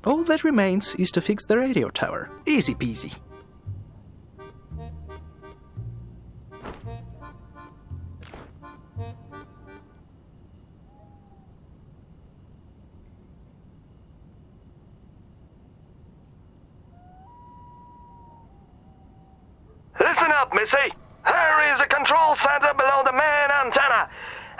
All that remains is to fix the radio tower. Easy peasy. Listen up, Missy. There is a control center below the main antenna,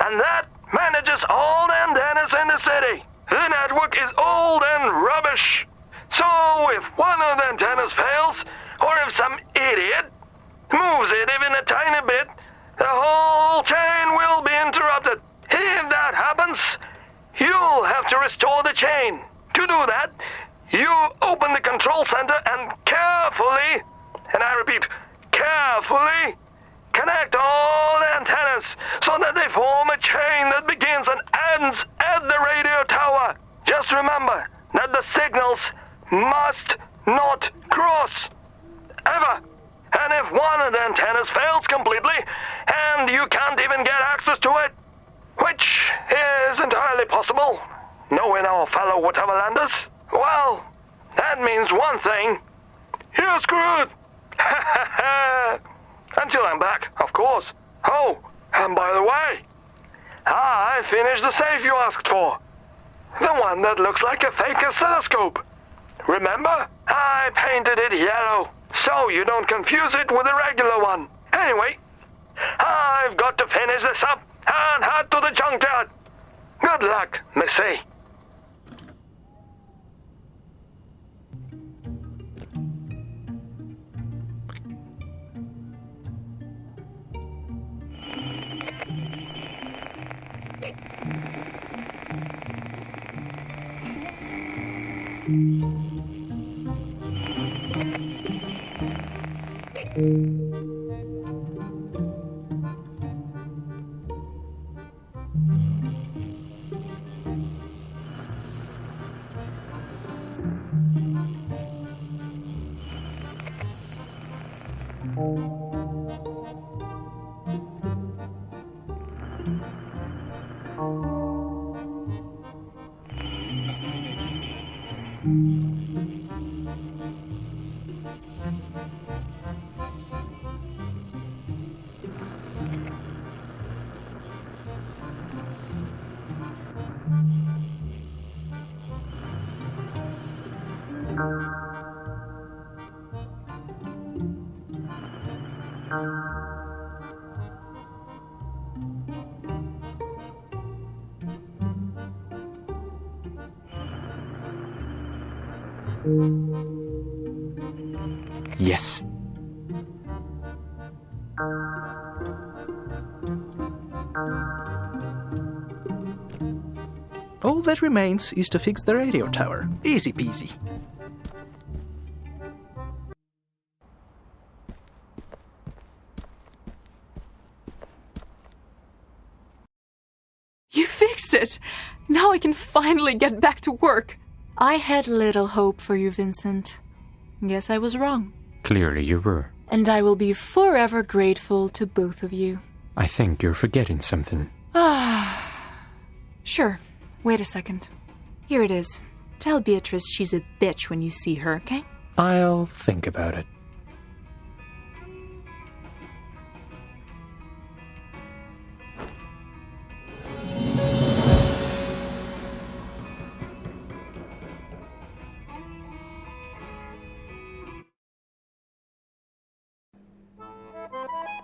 and that manages all the antennas in the city. The network is old and rubbish. So if one of the antennas fails, or if some idiot moves it even a tiny bit, the whole chain will be interrupted. If that happens, you'll have to restore the chain. To do that, you open the control center and carefully, and I repeat, carefully connect all the antennas so that they form a chain that begins and ends at the radio tower. Just remember that the signals must not cross. Ever. And if one of the antennas fails completely and you can't even get access to it, which is entirely possible, knowing our fellow Whateverlanders, well, that means one thing. You're screwed. Until I'm back, of course. Oh, and by the way, I finished the safe you asked for. The one that looks like a fake oscilloscope. Remember? I painted it yellow, so you don't confuse it with a regular one. Anyway, I've got to finish this up and head to the junkyard. Good luck, Missy. Yes. All that remains is to fix the radio tower. Easy peasy. You fixed it! Now I can finally get back to work. I had little hope for you, Vincent. Guess I was wrong. Clearly you were. And I will be forever grateful to both of you. I think you're forgetting something. Sure. Wait a second. Here it is. Tell Beatrice she's a bitch when you see her, okay? I'll think about it.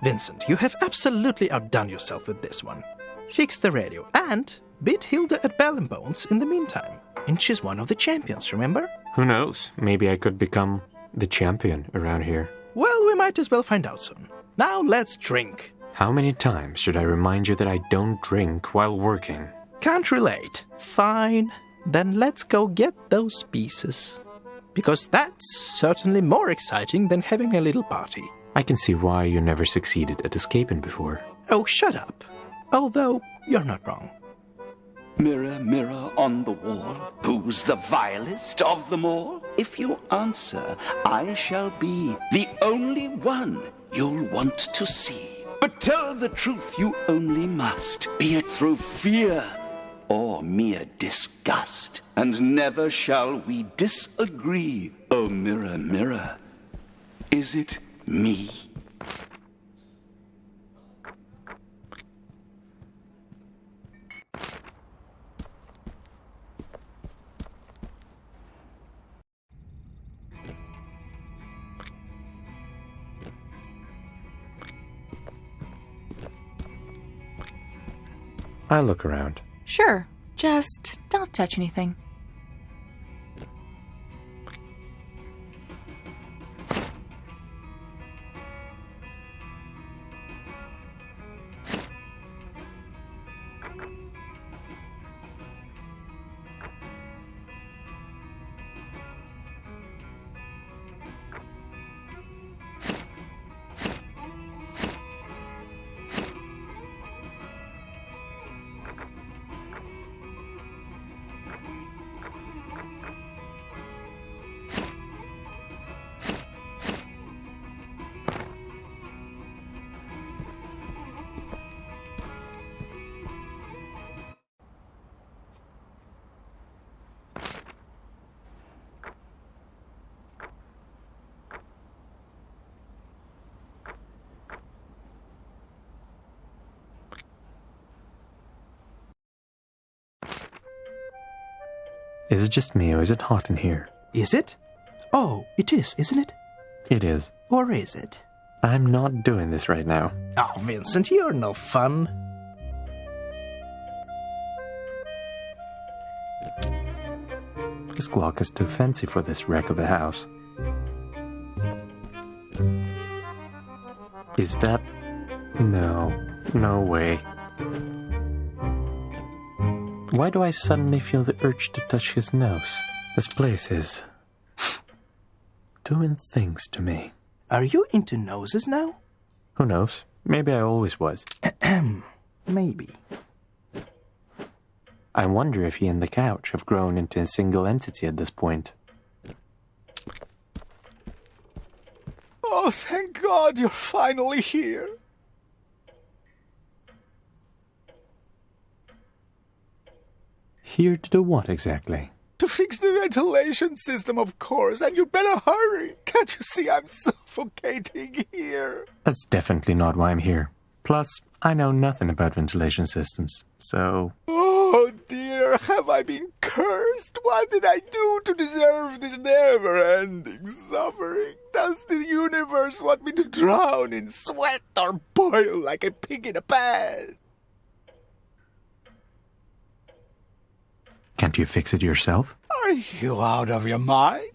Vincent, you have absolutely outdone yourself with this one. Fix the radio and beat Hilda at Bell and Bones in the meantime. And she's one of the champions, remember? Who knows? Maybe I could become the champion around here. Well, we might as well find out soon. Now let's drink. How many times should I remind you that I don't drink while working? Can't relate. Fine. Then let's go get those pieces. Because that's certainly more exciting than having a little party. I can see why you never succeeded at escaping before. Oh, shut up. Although, you're not wrong. Mirror, mirror on the wall, who's the vilest of them all? If you answer, I shall be the only one you'll want to see. But tell the truth you only must, be it through fear or mere disgust, and never shall we disagree. Oh, mirror, mirror, is it me? I'll look around. Sure, just don't touch anything. Is it just me, or is it hot in here? Is it? Oh, it is, isn't it? It is. Or is it? I'm not doing this right now. Oh, Vincent, you're no fun. This clock is too fancy for this wreck of a house. Is that... No way. Why do I suddenly feel the urge to touch his nose? This place is... doing things to me. Are you into noses now? Who knows? Maybe I always was. Maybe. I wonder if he and the couch have grown into a single entity at this point. Oh, thank God you're finally here. Here to do what exactly? To fix the ventilation system, of course, and you better hurry. Can't you see I'm suffocating here? That's definitely not why I'm here. Plus, I know nothing about ventilation systems, so... Oh dear, have I been cursed? What did I do to deserve this never-ending suffering? Does the universe want me to drown in sweat or boil like a pig in a pan? Can't you fix it yourself? Are you out of your mind?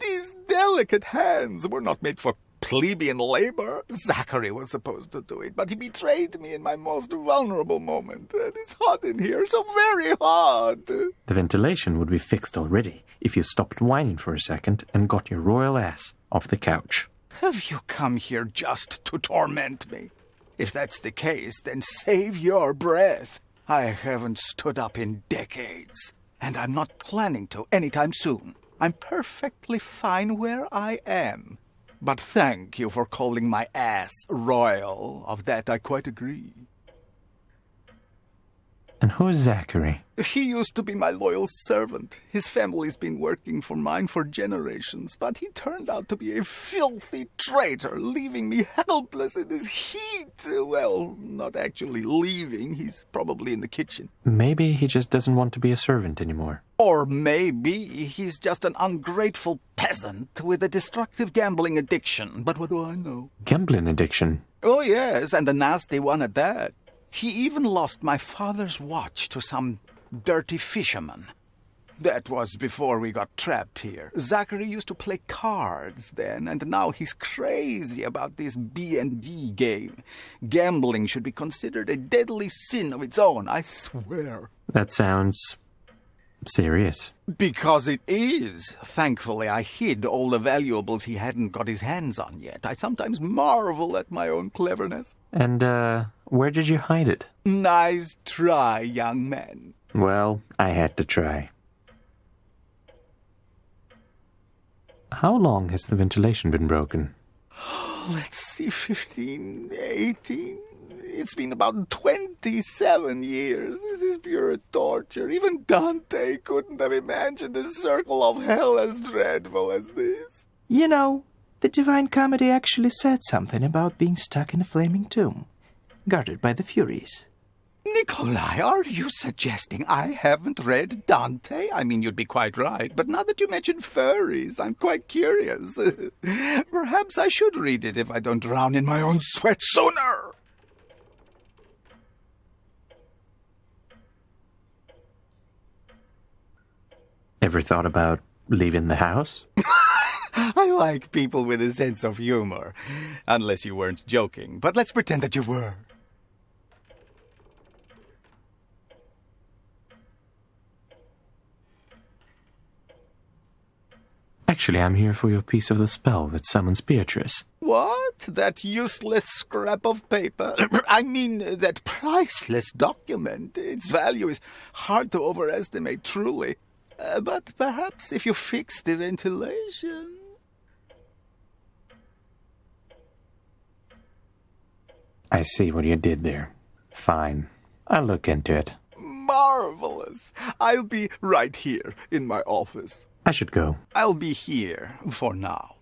These delicate hands were not made for plebeian labor. Zachary was supposed to do it, but he betrayed me in my most vulnerable moment. And it's hot in here, so very hot. The ventilation would be fixed already if you stopped whining for a second and got your royal ass off the couch. Have you come here just to torment me? If that's the case, then save your breath. I haven't stood up in decades, and I'm not planning to anytime soon. I'm perfectly fine where I am. But thank you for calling my ass royal. Of that I quite agree. And who's Zachary? He used to be my loyal servant. His family's been working for mine for generations, but he turned out to be a filthy traitor, leaving me helpless in this heat. Well, not actually leaving. He's probably in the kitchen. Maybe he just doesn't want to be a servant anymore. Or maybe he's just an ungrateful peasant with a destructive gambling addiction. But what do I know? Gambling addiction? Oh, yes, and a nasty one at that. He even lost my father's watch to some dirty fisherman. That was before we got trapped here. Zachary used to play cards then, and now he's crazy about this B&B game. Gambling should be considered a deadly sin of its own, I swear. That sounds... serious. Because it is. Thankfully, I hid all the valuables he hadn't got his hands on yet. I sometimes marvel at my own cleverness. And, where did you hide it? Nice try, young man. Well, I had to try. How long has the ventilation been broken? Let's see, 15, 18... It's been about 27 years. This is pure torture. Even Dante couldn't have imagined a circle of hell as dreadful as this. You know, the Divine Comedy actually said something about being stuck in a flaming tomb, guarded by the Furies. Nikolai, are you suggesting I haven't read Dante? I mean, you'd be quite right, but now that you mention furries, I'm quite curious. Perhaps I should read it if I don't drown in my own sweat sooner. Ever thought about leaving the house? I like people with a sense of humor. Unless you weren't joking, but let's pretend that you were. Actually, I'm here for your piece of the spell that summons Beatrice. What? That useless scrap of paper? I mean, that priceless document. Its value is hard to overestimate, truly. But perhaps if you fix the ventilation... I see what you did there. Fine. I'll look into it. Marvelous. I'll be right here in my office. I should go. I'll be here for now.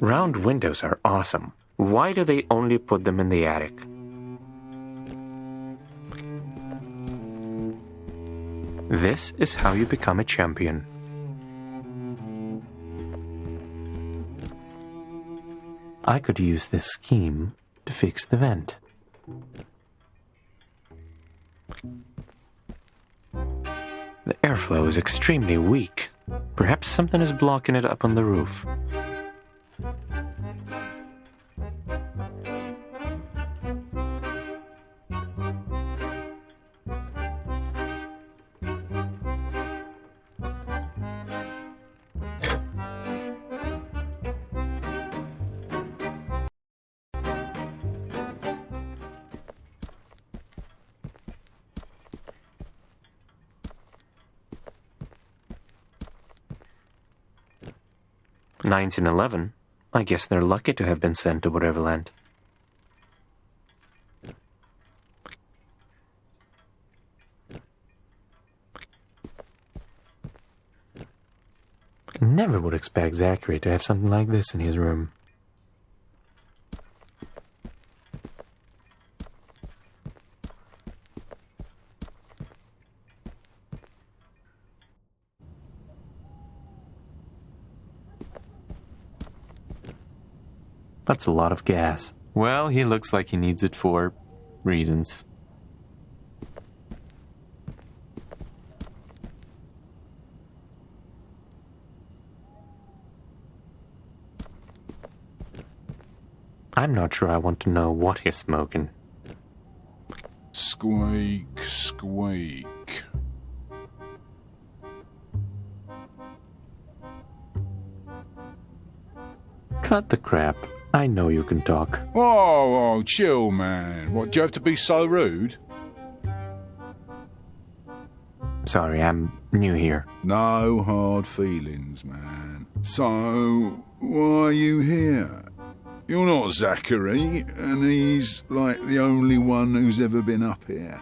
Round windows are awesome. Why do they only put them in the attic? This is how you become a champion. I could use this scheme to fix the vent. The airflow is extremely weak. Perhaps something is blocking it up on the roof. "1911? I guess they're lucky to have been sent to Whateverland." Never would expect Zachary to have something like this in his room. That's a lot of gas. Well, he looks like he needs it for reasons. I'm not sure I want to know what he's smoking. Squeak, squeak. Cut the crap. I know you can talk. Oh, chill, man. What, do you have to be so rude? Sorry, I'm new here. No hard feelings, man. So, why are you here? You're not Zachary, and he's like the only one who's ever been up here.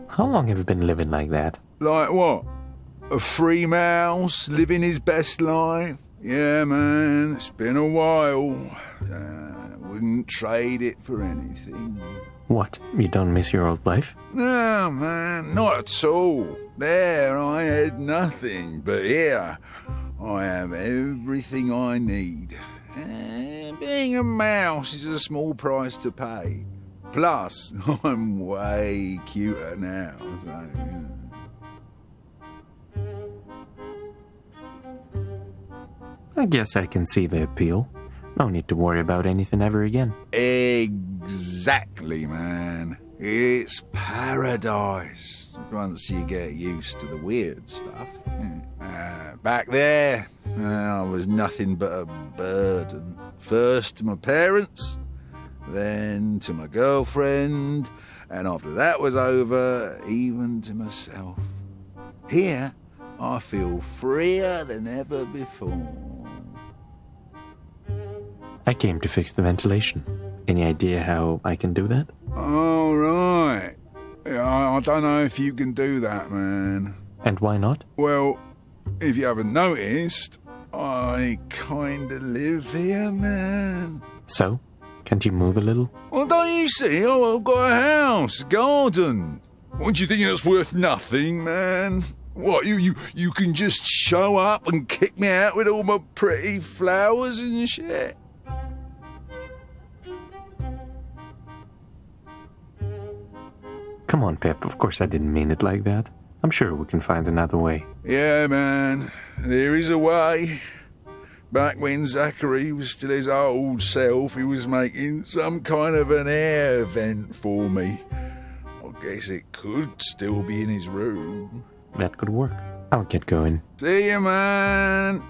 How long have you been living like that? Like what? A free mouse, living his best life? Yeah, man, it's been a while. Wouldn't trade it for anything. What, you don't miss your old life? No, man, not at all. There I had nothing, but here I have everything I need. Being a mouse is a small price to pay. Plus, I'm way cuter now, so, you know. I guess I can see the appeal. No need to worry about anything ever again. Exactly, man. It's paradise once you get used to the weird stuff. Back there, I was nothing but a burden. First to my parents, then to my girlfriend, and after that was over, even to myself. Here, I feel freer than ever before. I came to fix the ventilation. Any idea how I can do that? All right. I don't know if you can do that, man. And why not? Well, if you haven't noticed, I kinda live here, man. So? Can't you move a little? Well, don't you see? Oh, I've got a house, garden. What, do you think that's worth nothing, man? What, you can just show up and kick me out with all my pretty flowers and shit? Come on, Pep. Of course I didn't mean it like that. I'm sure we can find another way. Yeah, man. There is a way. Back when Zachary was still his old self, he was making some kind of an air vent for me. I guess it could still be in his room. That could work. I'll get going. See you, man.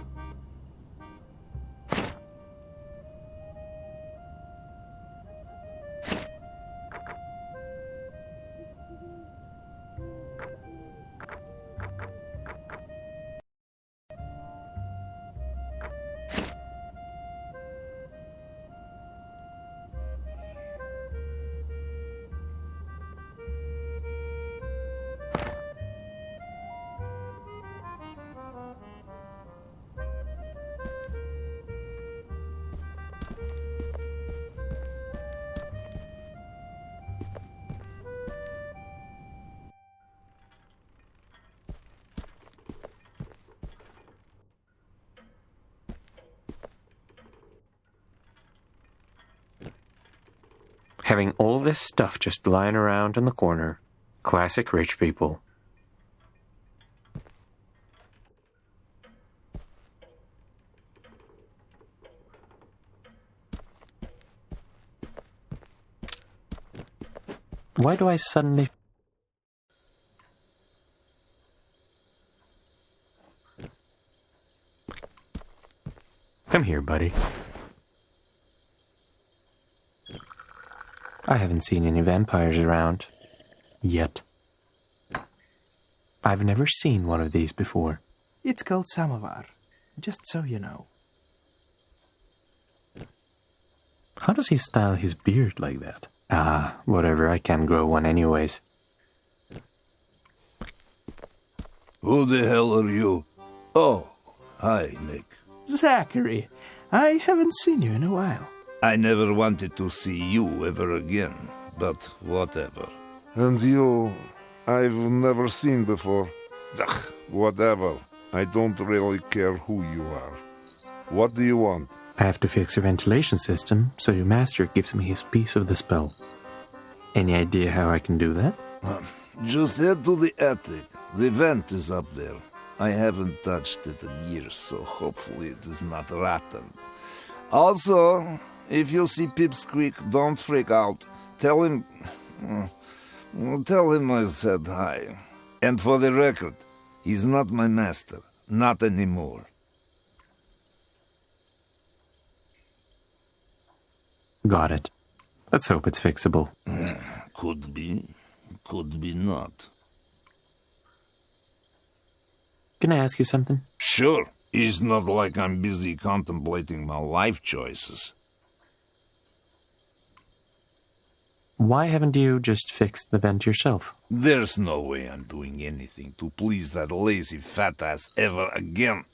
Having all this stuff just lying around in the corner. Classic rich people. Why do I suddenly... Come here, buddy. I haven't seen any vampires around. Yet. I've never seen one of these before. It's called samovar, just so you know. How does he style his beard like that? Ah, whatever, I can grow one anyways. Who the hell are you? Oh, hi, Nick. Zachary, I haven't seen you in a while. I never wanted to see you ever again, but whatever. And you, I've never seen before. Ugh, whatever. I don't really care who you are. What do you want? I have to fix your ventilation system, so your master gives me his piece of the spell. Any idea how I can do that? Just head to the attic. The vent is up there. I haven't touched it in years, so hopefully it is not rotten. Also, if you see Pipsqueak, don't freak out. Tell him I said hi. And for the record, he's not my master. Not anymore. Got it. Let's hope it's fixable. Could be not. Can I ask you something? Sure. It's not like I'm busy contemplating my life choices. Why haven't you just fixed the vent yourself? There's no way I'm doing anything to please that lazy fat ass ever again.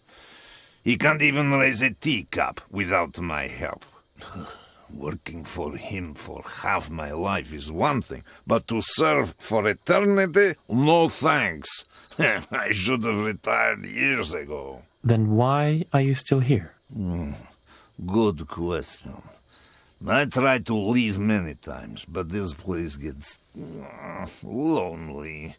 He can't even raise a teacup without my help. Working for him for half my life is one thing, but to serve for eternity? No thanks. I should have retired years ago. Then why are you still here? Good question. I tried to leave many times, but this place gets lonely.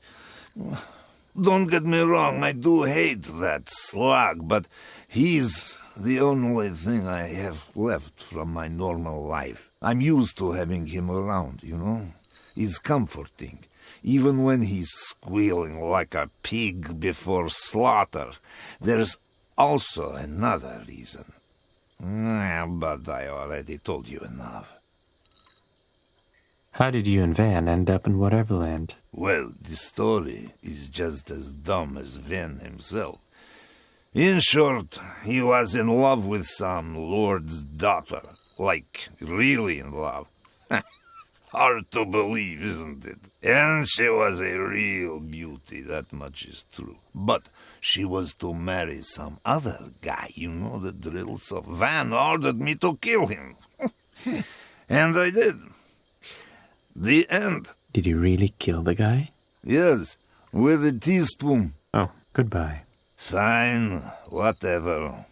Don't get me wrong, I do hate that slug, but he's the only thing I have left from my normal life. I'm used to having him around, you know? It's comforting. Even when he's squealing like a pig before slaughter, there's also another reason. But I already told you enough. How did you and Van end up in Whateverland? Well, the story is just as dumb as Van himself. In short, he was in love with some lord's daughter. Like, really in love. Hard to believe, isn't it? And she was a real beauty, that much is true. But she was to marry some other guy, you know the drill, so Van ordered me to kill him. And I did. The end. Did you really kill the guy? Yes, with a teaspoon. Oh, goodbye. Fine, whatever.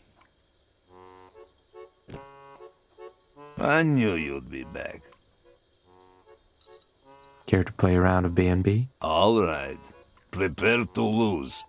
I knew you'd be back. Care to play a round of B&B? All right. Prepare to lose.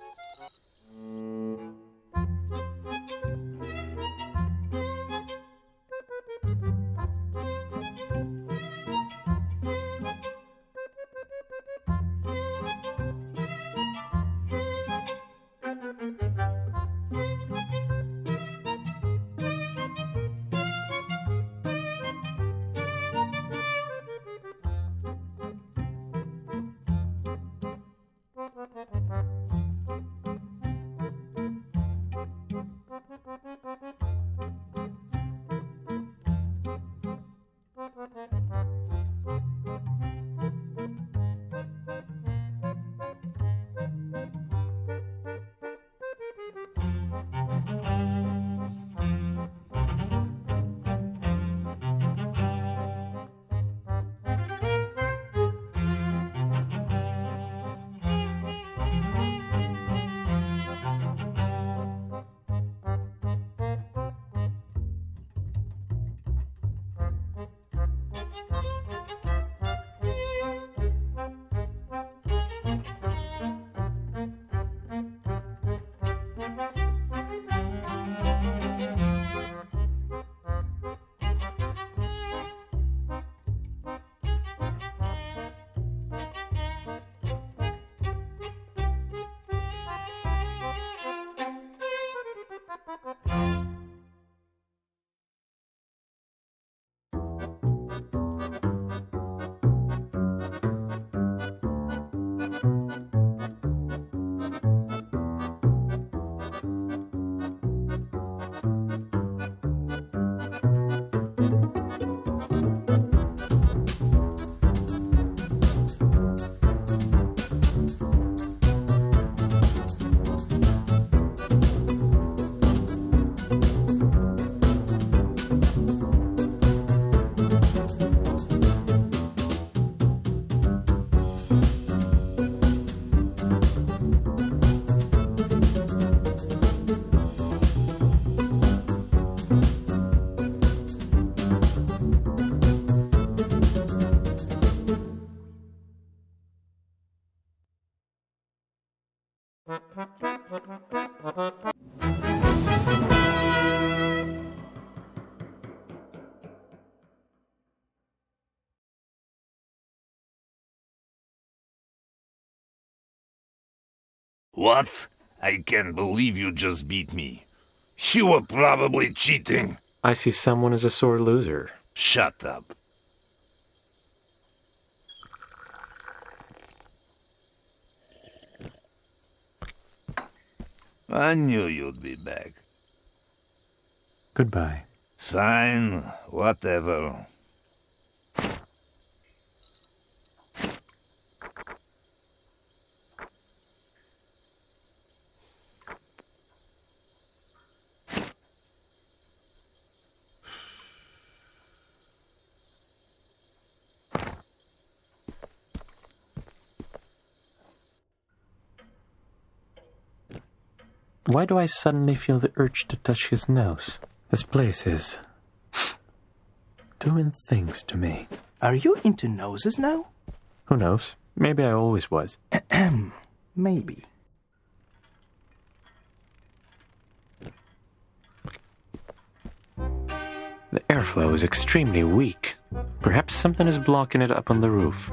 What? I can't believe you just beat me. You were probably cheating. I see someone as a sore loser. Shut up. I knew you'd be back. Goodbye. Fine, whatever. Why do I suddenly feel the urge to touch his nose? This place is doing things to me. Are you into noses now? Who knows? Maybe I always was. Maybe. The airflow is extremely weak. Perhaps something is blocking it up on the roof.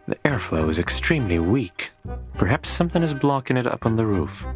The airflow is extremely weak. Perhaps something is blocking it up on the roof.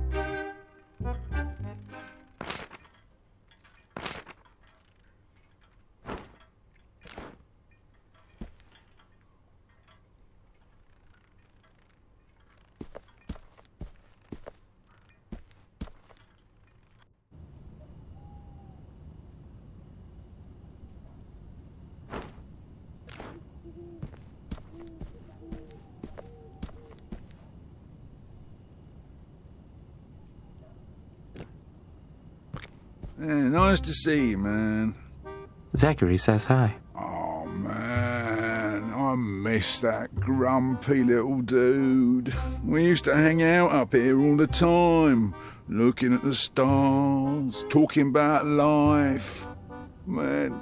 Yeah, nice to see you, man. Zachary says hi. Oh, man, I miss that grumpy little dude. We used to hang out up here all the time, looking at the stars, talking about life. Man,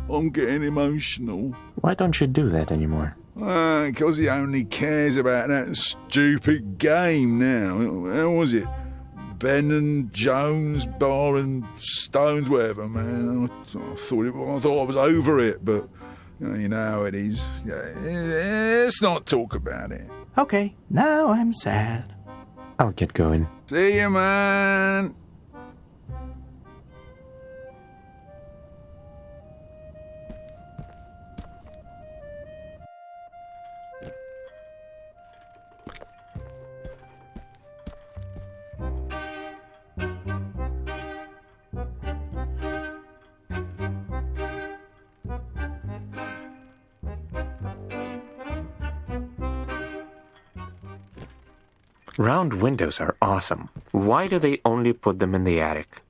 I'm getting emotional. Why don't you do that anymore? Because he only cares about that stupid game now. How was it? Ben and Jones, Bar and Stones, whatever, man. I thought I was over it, but you know how it is. Let's not talk about it. Okay, now I'm sad. I'll get going. See you, man. Round windows are awesome. Why do they only put them in the attic?